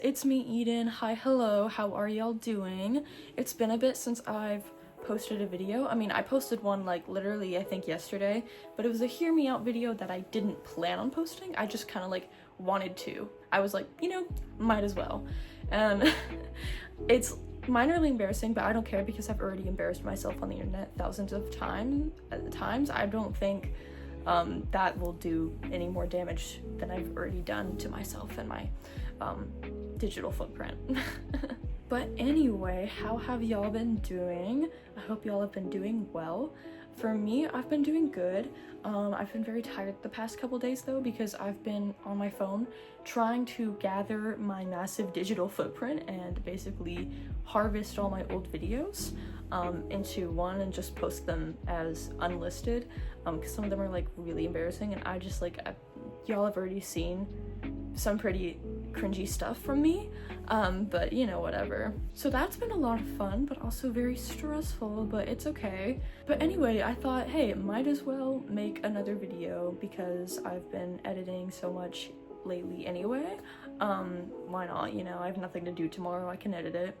It's me, Eden. Hi, hello, how are y'all doing? It's been a bit since I've posted a video. I mean, I posted one like literally I think yesterday, but it was a hear me out video that I didn't plan on posting. I just kind of like wanted to. I was like, might as well. It's minorly embarrassing, but I don't care because I've already embarrassed myself on the internet thousands of times. I don't think that will do any more damage than I've already done to myself and my digital footprint. But anyway, how have y'all been doing? I hope y'all have been doing well. For me, I've been doing good. I've been very tired the past couple days though because I've been on my phone trying to gather my massive digital footprint and basically harvest all my old videos into one and just post them as unlisted because some of them are like really embarrassing and I just like y'all have already seen some pretty cringy stuff from me, but whatever. So that's been a lot of fun but also very stressful, but it's okay. But anyway, I thought, hey, might as well make another video because I've been editing so much lately anyway. Why not? I have nothing to do tomorrow. I can edit it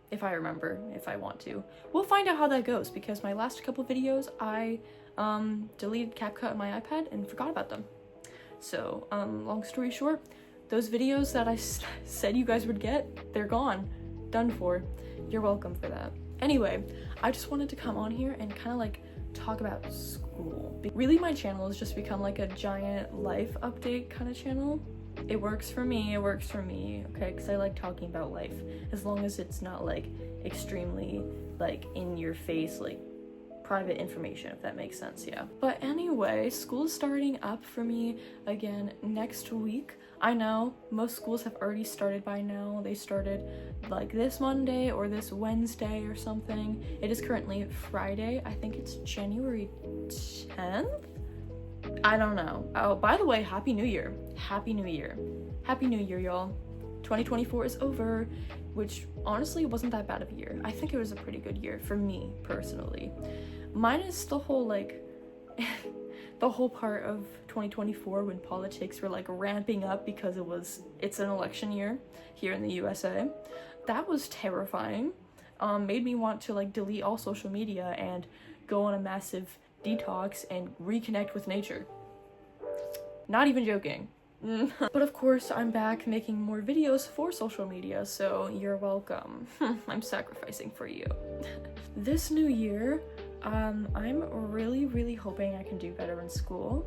if I remember, if I want to. We'll find out how that goes because my last couple videos I deleted CapCut on my iPad and forgot about them. So long story short, those videos that I said you guys would get, they're gone. Done for. You're welcome for that. Anyway, I just wanted to come on here and kind of like talk about school. Really, my channel has just become like a giant life update kind of channel. It works for me, okay? Because I like talking about life, as long as it's not like extremely like in your face, like private information, if that makes sense, yeah. But anyway, school's starting up for me again next week. I know most schools have already started by now. They started like this Monday or this Wednesday or something. It is currently Friday. I think it's January 10th? I don't know. Oh, by the way, Happy New Year. Happy New Year. Happy New Year, y'all. 2024 is over, which honestly wasn't that bad of a year. I think it was a pretty good year for me personally. Minus the whole like the whole part of 2024 when politics were like ramping up because it's an election year here in the USA. That was terrifying. Made me want to like delete all social media and go on a massive detox and reconnect with nature. Not even joking. But of course, I'm back making more videos for social media, so you're welcome. I'm sacrificing for you. This new year, I'm really hoping I can do better in school.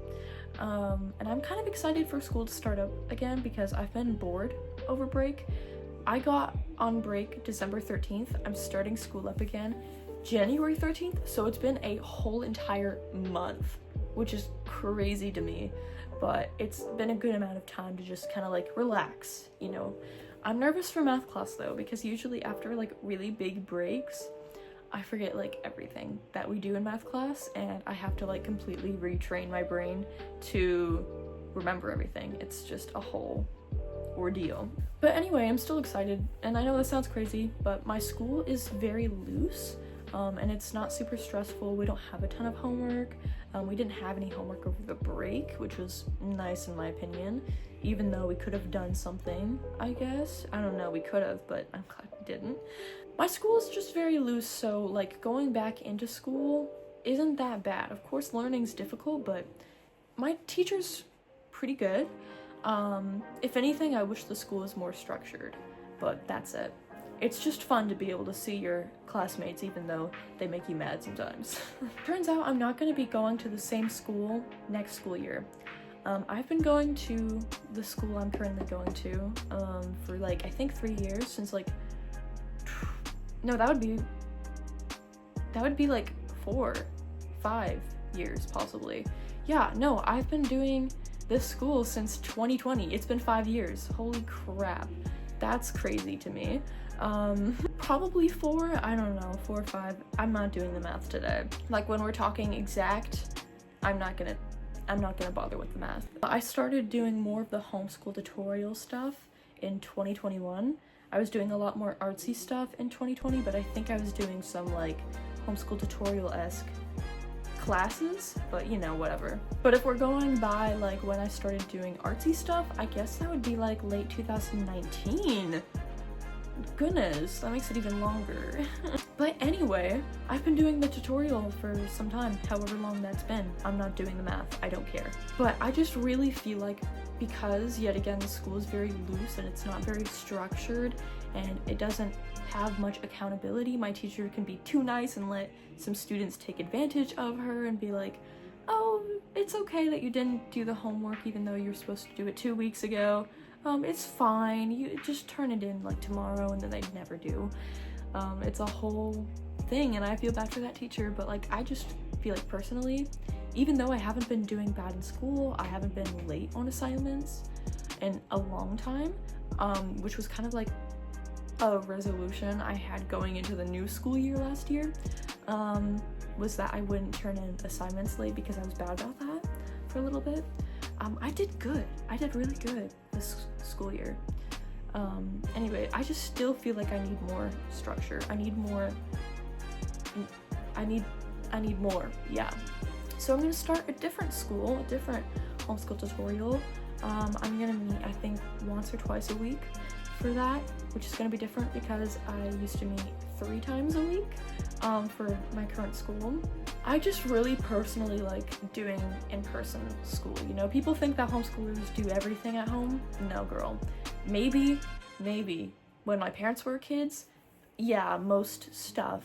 And I'm kind of excited for school to start up again because I've been bored over break. I got on break December 13th. I'm starting school up again January 13th, so it's been a whole entire month, which is crazy to me. But it's been a good amount of time to just kind of like relax, I'm nervous for math class though, because usually after like really big breaks, I forget like everything that we do in math class and I have to like completely retrain my brain to remember everything. It's just a whole ordeal. But anyway, I'm still excited, and I know this sounds crazy, but my school is very loose. And it's not super stressful. We don't have a ton of homework. We didn't have any homework over the break, which was nice in my opinion, even though we could have done something, I guess. I don't know, we could have, but I'm glad we didn't. My school is just very loose, so like going back into school isn't that bad. Of course, learning's difficult, but my teacher's pretty good. If anything, I wish the school was more structured, but that's it. It's just fun to be able to see your classmates even though they make you mad sometimes. Turns out I'm not going to be going to the same school next school year. I've been going to the school I'm currently going to for like I think 3 years since like no, that would be like 4-5 years possibly. Yeah, no, I've been doing this school since 2020. It's been 5 years. Holy crap. That's crazy to me. Probably 4, I don't know, 4 or 5. I'm not doing the math today. Like when we're talking exact, I'm not gonna bother with the math. I started doing more of the homeschool tutorial stuff in 2021. I was doing a lot more artsy stuff in 2020, but I think I was doing some like homeschool tutorial-esque classes, but you know, whatever. But if we're going by like when I started doing artsy stuff, I guess that would be like late 2019. Goodness, that makes it even longer. But anyway, I've been doing the tutorial for some time, however long that's been. I'm not doing the math, I don't care. But I just really feel like because, yet again, the school is very loose and it's not very structured and it doesn't have much accountability, my teacher can be too nice and let some students take advantage of her and be like, oh, it's okay that you didn't do the homework even though you were supposed to do it 2 weeks ago. It's fine, you just turn it in like tomorrow, and then they never do. It's a whole thing, and I feel bad for that teacher, but like I just feel like personally, even though I haven't been doing bad in school, I haven't been late on assignments in a long time, which was kind of like a resolution I had going into the new school year last year, was that I wouldn't turn in assignments late because I was bad about that for a little bit. I did good. I did really good this school year. Anyway, I just still feel like I need more structure. I need more, yeah. So I'm gonna start a different school, a different homeschool tutorial. I'm gonna meet, I think, once or twice a week for that, which is gonna be different because I used to meet 3 times a week for my current school. I just really personally like doing in-person school, you know? People think that homeschoolers do everything at home. No, girl. Maybe when my parents were kids, yeah, most stuff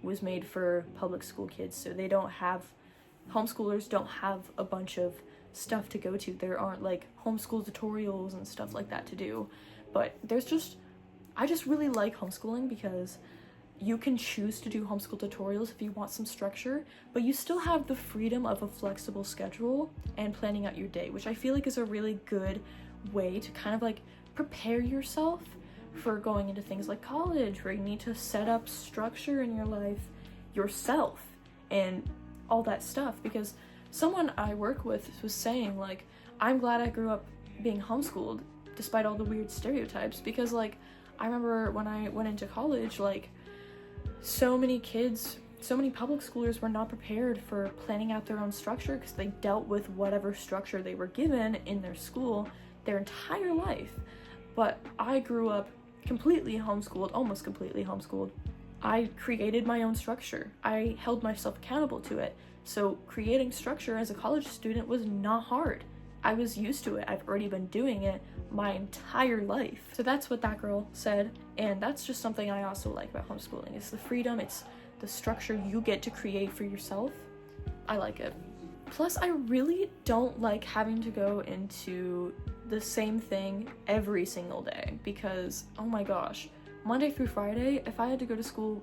was made for public school kids, so homeschoolers don't have a bunch of stuff to go to. There aren't like homeschool tutorials and stuff like that to do, but I just really like homeschooling because you can choose to do homeschool tutorials if you want some structure, but you still have the freedom of a flexible schedule and planning out your day, which I feel like is a really good way to kind of like prepare yourself for going into things like college, where you need to set up structure in your life yourself and all that stuff. Because someone I work with was saying like, I'm glad I grew up being homeschooled despite all the weird stereotypes, because like I remember when I went into college, like so many public schoolers were not prepared for planning out their own structure because they dealt with whatever structure they were given in their school their entire life. But I grew up completely homeschooled, almost completely homeschooled. I created my own structure. I held myself accountable to it. So creating structure as a college student was not hard. I was used to it. I've already been doing it my entire life. So that's what that girl said, and that's just something I also like about homeschooling. It's the freedom, it's the structure you get to create for yourself. I like it. Plus, I really don't like having to go into the same thing every single day because, oh my gosh, Monday through Friday, if I had to go to school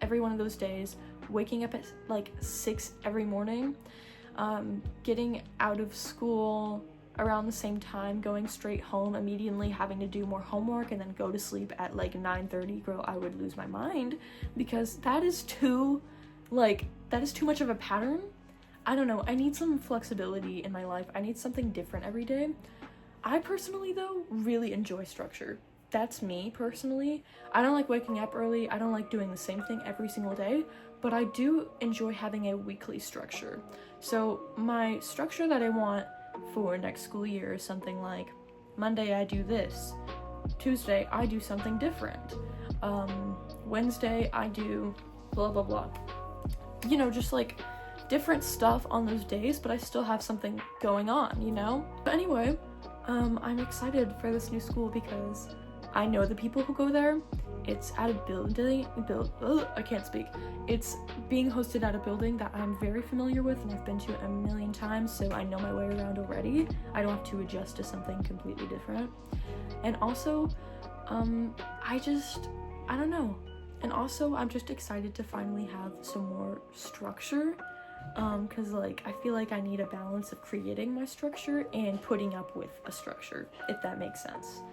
every one of those days, waking up at like 6 every morning, getting out of school around the same time, going straight home, immediately having to do more homework, and then go to sleep at like 9:30, girl, I would lose my mind, because that is too much of a pattern. I don't know, I need some flexibility in my life. I need something different every day. I personally, though, really enjoy structure. That's me, personally. I don't like waking up early. I don't like doing the same thing every single day, but I do enjoy having a weekly structure. So my structure that I want for next school year is something like, Monday I do this, Tuesday I do something different, Wednesday I do blah blah blah. You know, just like different stuff on those days, but I still have something going on, you know? But anyway, I'm excited for this new school because I know the people who go there. It's at a I can't speak. It's being hosted at a building that I'm very familiar with and I've been to a million times, so I know my way around already. I don't have to adjust to something completely different. And also, I don't know. And also, I'm just excited to finally have some more structure, because like I feel like I need a balance of creating my structure and putting up with a structure, if that makes sense.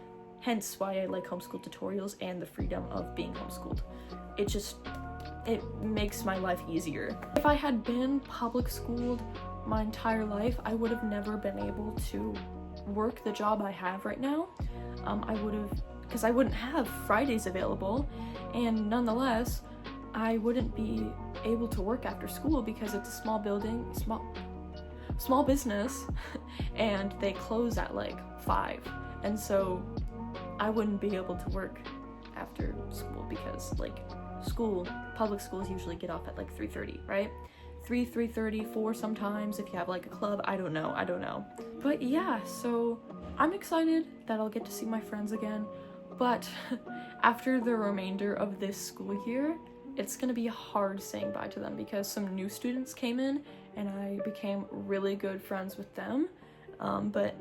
Hence why I like homeschool tutorials and the freedom of being homeschooled. It makes my life easier. If I had been public schooled my entire life, I would have never been able to work the job I have right now. Because I wouldn't have Fridays available, and nonetheless, I wouldn't be able to work after school because it's a small building, small business, and they close at like 5, and so I wouldn't be able to work after school because like public schools usually get off at like 3:30, right? 3:30, 4 sometimes if you have like a club. I don't know. But yeah, so I'm excited that I'll get to see my friends again, but after the remainder of this school year, it's gonna be hard saying bye to them because some new students came in and I became really good friends with them. But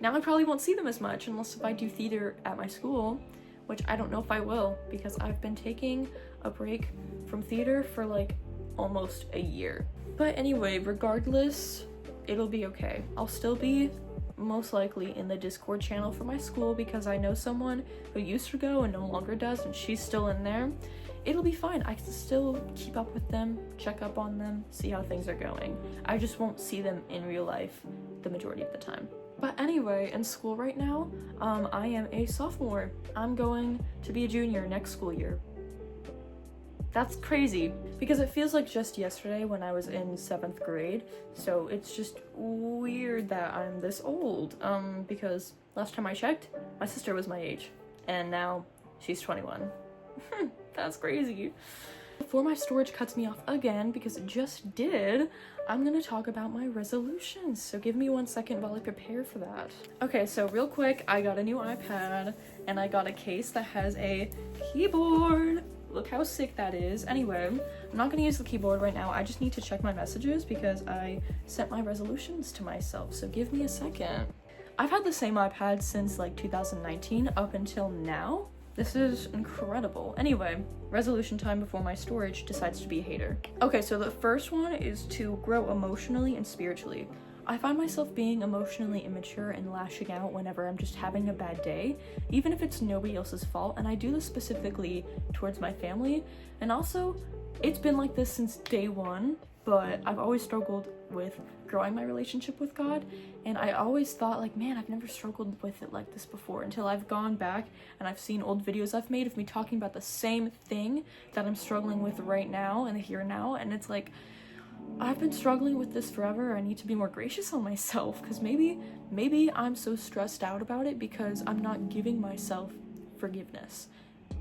now I probably won't see them as much unless if I do theater at my school, which I don't know if I will because I've been taking a break from theater for like almost a year. But anyway, regardless, it'll be okay. I'll still be most likely in the Discord channel for my school because I know someone who used to go and no longer does, and she's still in there. It'll be fine. I can still keep up with them, check up on them, see how things are going. I just won't see them in real life the majority of the time. But anyway, in school right now, I am a sophomore. I'm going to be a junior next school year. That's crazy because it feels like just yesterday when I was in 7th grade. So it's just weird that I'm this old. Because last time I checked, my sister was my age and now she's 21. That's crazy. Before my storage cuts me off again, because it just did, I'm gonna talk about my resolutions. So give me 1 second while I prepare for that. Okay, so real quick, I got a new iPad and I got a case that has a keyboard. Look how sick that is. Anyway, I'm not gonna use the keyboard right now. I just need to check my messages because I sent my resolutions to myself. So give me a second. I've had the same iPad since like 2019 up until now. This is incredible. Anyway, resolution time before my storage decides to be a hater. Okay, so the first one is to grow emotionally and spiritually. I find myself being emotionally immature and lashing out whenever I'm just having a bad day, even if it's nobody else's fault, and I do this specifically towards my family. And also, it's been like this since day one, but I've always struggled with growing my relationship with God, and I always thought like, man, I've never struggled with it like this before, until I've gone back and I've seen old videos I've made of me talking about the same thing that I'm struggling with right now in the here and now, and it's like, I've been struggling with this forever. I need to be more gracious on myself because maybe I'm so stressed out about it because I'm not giving myself forgiveness.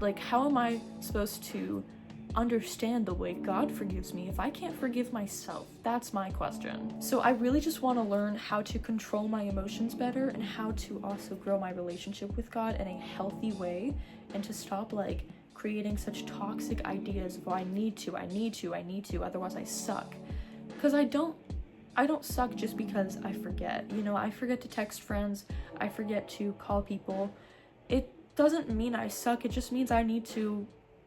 Like, how am I supposed to understand the way God forgives me if I can't forgive myself? That's my question. So I really just want to learn how to control my emotions better and how to also grow my relationship with God in a healthy way, and to stop like creating such toxic ideas of, oh, I need to, otherwise I suck. Because I don't suck just because I forget. You know, I forget to text friends, I forget to call people. It doesn't mean I suck, it just means I need to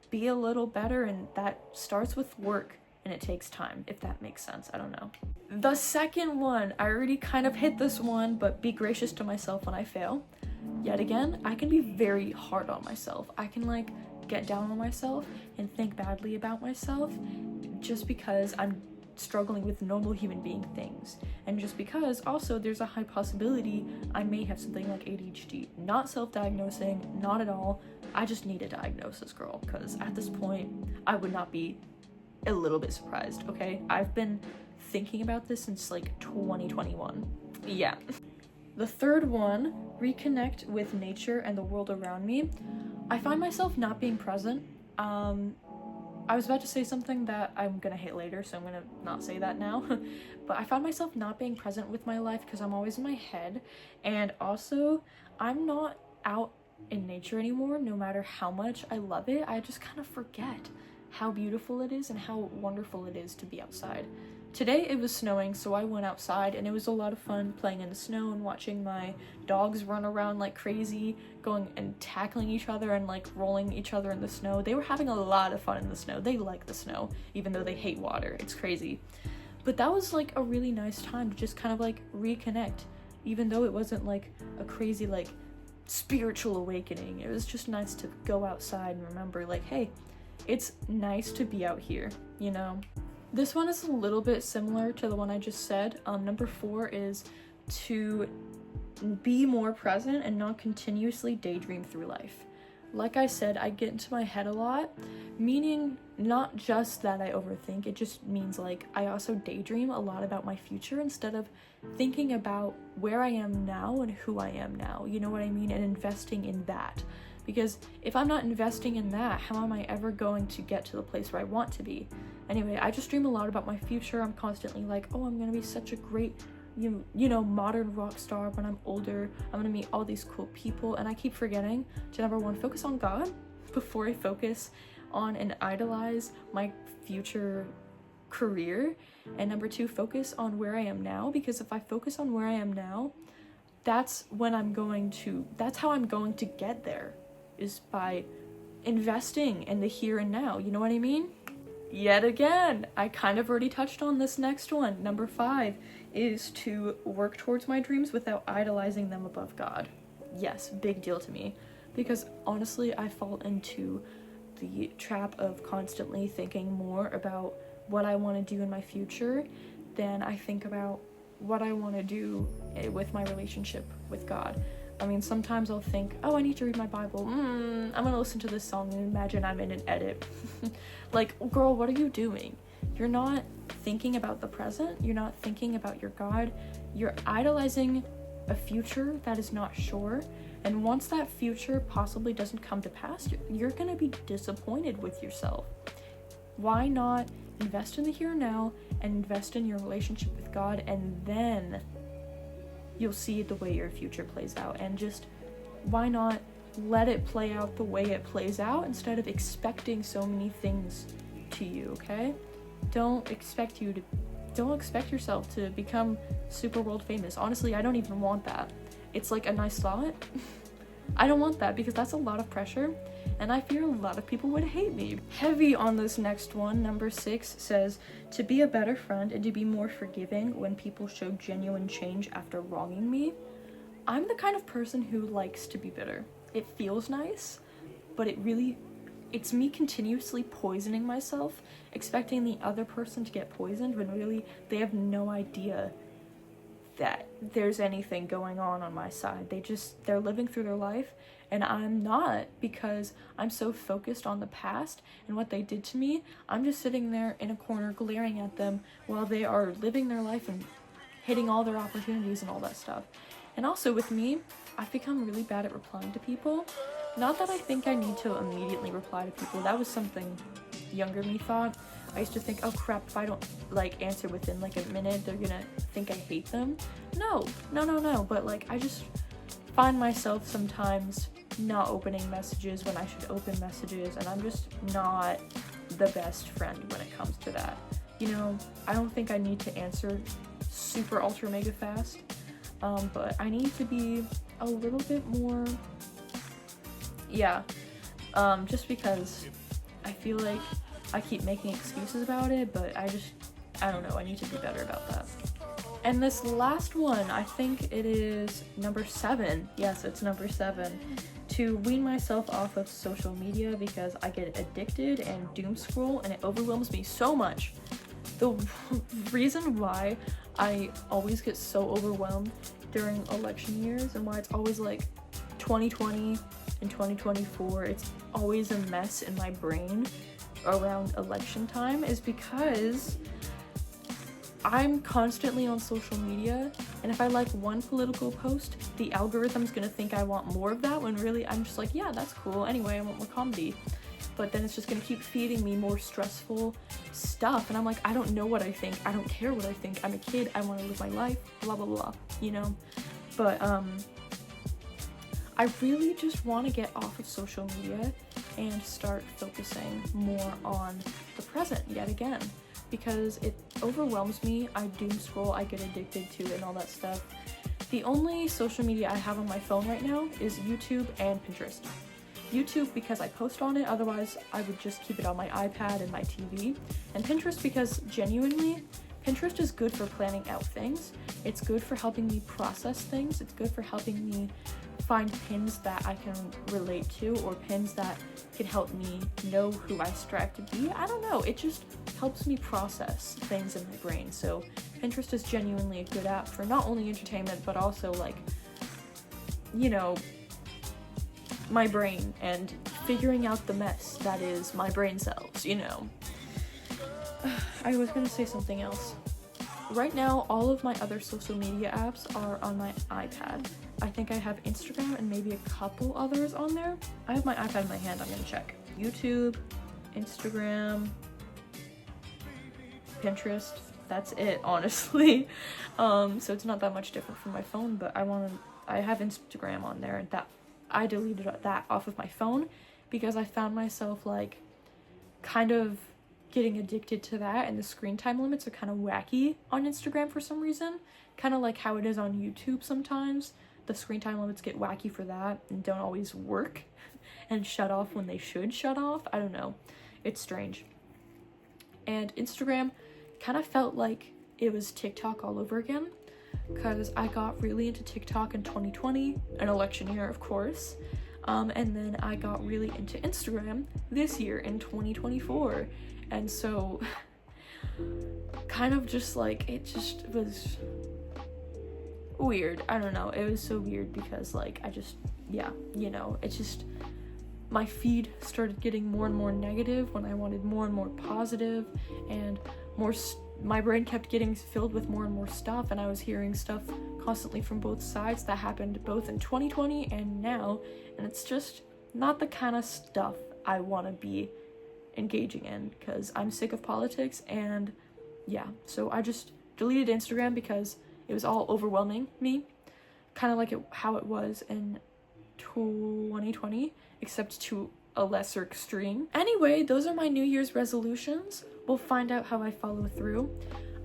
be a little better, and that starts with work and it takes time, if that makes sense. I don't know. The second one, I already kind of hit this one, but be gracious to myself when I fail. Yet again, I can be very hard on myself. I can like get down on myself and think badly about myself just because I'm struggling with normal human being things, and just because also there's a high possibility I may have something like ADHD. Not self-diagnosing, not at all. I just need a diagnosis, girl, because at this point I would not be a little bit surprised. Okay, I've been thinking about this since like 2021. Yeah. The third one, reconnect with nature and the world around me. I find myself not being present. I was about to say something that I'm gonna hit later, so I'm gonna not say that now. But I find myself not being present with my life because I'm always in my head. And also, I'm not out in nature anymore, no matter how much I love it. I just kind of forget how beautiful it is and how wonderful it is to be outside. Today it was snowing, so I went outside and it was a lot of fun playing in the snow and watching my dogs run around like crazy, going and tackling each other and like rolling each other in the snow. They were having a lot of fun in the snow. They like the snow, even though they hate water. It's crazy. But that was like a really nice time to just kind of like reconnect, even though it wasn't like a crazy like spiritual awakening. It was just nice to go outside and remember like, hey, it's nice to be out here, you know? This one is a little bit similar to the one I just said. Number 4 is to be more present and not continuously daydream through life. like I said, I get into my head a lot, meaning not just that I overthink, it just means like I also daydream a lot about my future instead of thinking about where I am now and who I am now, you know what I mean, and investing in that. Because if I'm not investing in that, how am I ever going to get to the place where I want to be? Anyway, I just dream a lot about my future. I'm constantly like, oh, I'm gonna be such a great, you know, modern rock star when I'm older. I'm gonna meet all these cool people, and I keep forgetting to, number one, focus on God before I focus on and idolize my future career, and number two, focus on where I am now, because if I focus on where I am now, that's how I'm going to get there, is by investing in the here and now, you know what I mean? Yet again, I kind of already touched on this next one. Number 5 is to work towards my dreams without idolizing them above God. Yes, big deal to me, because honestly, I fall into the trap of constantly thinking more about what I want to do in my future than I think about what I want to do with my relationship with God. I mean, sometimes I'll think, oh, I need to read my Bible. I'm gonna listen to this song and imagine I'm in an edit. Like, girl, what are you doing? You're not thinking about the present. You're not thinking about your God. You're idolizing a future that is not sure. And once that future possibly doesn't come to pass, you're gonna be disappointed with yourself. Why not invest in the here and now and invest in your relationship with God, and then you'll see the way your future plays out, and just why not let it play out the way it plays out instead of expecting so many things to you, okay? Don't expect yourself to become super world famous. Honestly, I don't even want that. It's like a nice thought. I don't want that, because that's a lot of pressure, and I fear a lot of people would hate me. Heavy on this next one, number 6 says, to be a better friend and to be more forgiving when people show genuine change after wronging me. I'm the kind of person who likes to be bitter. It feels nice, but it's me continuously poisoning myself, expecting the other person to get poisoned when really they have no idea that there's anything going on my side. They're living through their life, and I'm not, because I'm so focused on the past and what they did to me. I'm just sitting there in a corner glaring at them while they are living their life and hitting all their opportunities and all that stuff. And also with me, I've become really bad at replying to people. Not that I think I need to immediately reply to people. That was something younger me thought. I used to think, oh crap, if I don't answer within a minute, they're gonna think I hate them. No, but I just find myself sometimes not opening messages when I should open messages, and I'm just not the best friend when it comes to that. You know, I don't think I need to answer super ultra mega fast, but I need to be a little bit more, just because I feel like I keep making excuses about it, but I don't know, I need to be better about that. And this last one, I think it is number 7. Yes, it's number 7. To wean myself off of social media, because I get addicted and doom scroll and it overwhelms me so much. The reason why I always get so overwhelmed during election years, and why it's always 2020 and 2024, it's always a mess in my brain around election time, is because I'm constantly on social media, and if I like one political post, the algorithm's gonna think I want more of that, when really I'm just like, yeah, that's cool, anyway, I want more comedy. But then it's just gonna keep feeding me more stressful stuff, and I'm like, I don't know what I think, I don't care what I think, I'm a kid, I want to live my life, blah blah blah, you know. But I really just want to get off of social media and start focusing more on the present yet again, because it overwhelms me. I doom scroll, I get addicted to it and all that stuff. The only social media I have on my phone right now is YouTube and Pinterest. YouTube because I post on it, otherwise I would just keep it on my iPad and my TV. And Pinterest because genuinely, Pinterest is good for planning out things. It's good for helping me process things. It's good for helping me find pins that I can relate to, or pins that can help me know who I strive to be. I don't know, it just helps me process things in my brain. So Pinterest is genuinely a good app for not only entertainment, but also my brain and figuring out the mess that is my brain cells, you know. I was gonna say something else. Right now, all of my other social media apps are on my iPad. I think I have Instagram and maybe a couple others on there. I have my iPad in my hand, I'm gonna check. YouTube, Instagram, Pinterest, that's it, honestly. So it's not that much different from my phone, but I have Instagram on there, and that I deleted that off of my phone because I found myself like kind of getting addicted to that, and the screen time limits are kind of wacky on Instagram for some reason, kind of like how it is on YouTube sometimes. The screen time limits get wacky for that and don't always work and shut off when they should shut off. I don't know, it's strange. And Instagram kind of felt like it was TikTok all over again, because I got really into TikTok in 2020, an election year of course, and then I got really into Instagram this year in 2024. And so, kind of just like, it just was weird. I don't know. It was so weird because, like, it's just, my feed started getting more and more negative when I wanted more and more positive, and my brain kept getting filled with more and more stuff, and I was hearing stuff constantly from both sides that happened both in 2020 and now, and it's just not the kind of stuff I want to be engaging in, because I'm sick of politics. And yeah, so I just deleted Instagram because it was all overwhelming me, kind of like how it was in 2020, except to a lesser extreme. Anyway, those are my New Year's resolutions. We'll find out how I follow through.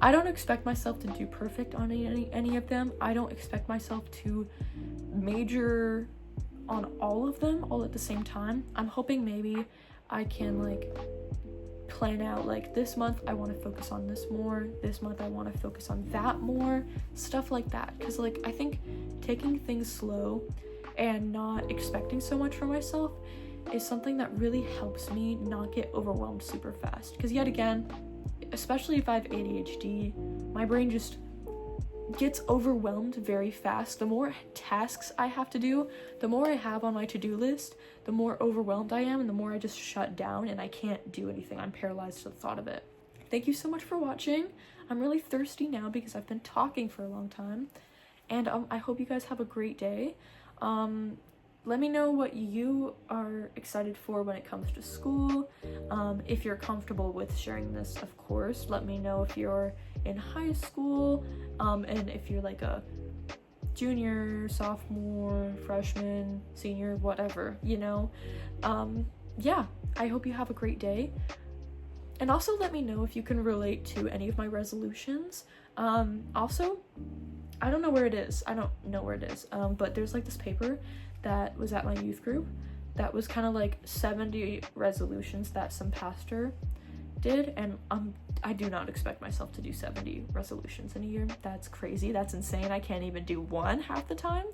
I don't expect myself to do perfect on any of them. I don't expect myself to major on all of them all at the same time. I'm hoping maybe I can like plan out like this month I want to focus on this more, this month I want to focus on that more, stuff like that. Because like I think taking things slow and not expecting so much for myself is something that really helps me not get overwhelmed super fast. Because yet again, especially if I have ADHD, my brain just gets overwhelmed very fast. The more tasks I have to do, the more I have on my to-do list, the more overwhelmed I am, and the more I just shut down and I can't do anything. I'm paralyzed to the thought of it. Thank you so much for watching. I'm really thirsty now because I've been talking for a long time, and I hope you guys have a great day. Let me know what you are excited for when it comes to school. If you're comfortable with sharing this, of course. Let me know if you're in high school, and if you're like a junior, sophomore, freshman, senior, whatever, you know. Yeah, I hope you have a great day. And also let me know if you can relate to any of my resolutions. Also, I don't know where it is. But there's like this paper that was at my youth group that was kind of like 70 resolutions that some pastor did, and I do not expect myself to do 70 resolutions in a year. That's crazy. That's insane. I can't even do one half the time.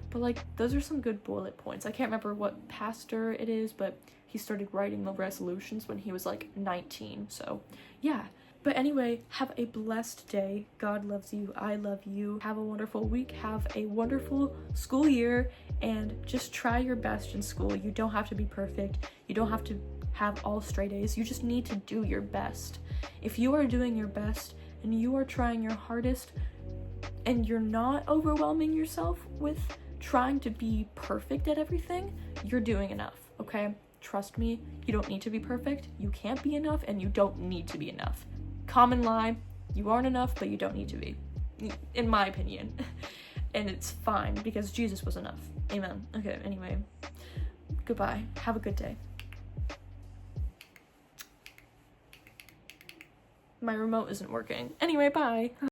But like, those are some good bullet points. I can't remember what pastor it is, but he started writing the resolutions when he was like 19. So yeah. But anyway, have a blessed day. God loves you. I love you. Have a wonderful week. Have a wonderful school year, and just try your best in school. You don't have to be perfect. You don't have to have all straight A's. You just need to do your best. If you are doing your best and you are trying your hardest and you're not overwhelming yourself with trying to be perfect at everything, you're doing enough, okay? Trust me, you don't need to be perfect. You can't be enough, and you don't need to be enough. Common lie, you aren't enough, but you don't need to be, in my opinion. And it's fine, because Jesus was enough. Amen. Okay, anyway, goodbye. Have a good day. My remote isn't working. Anyway, bye.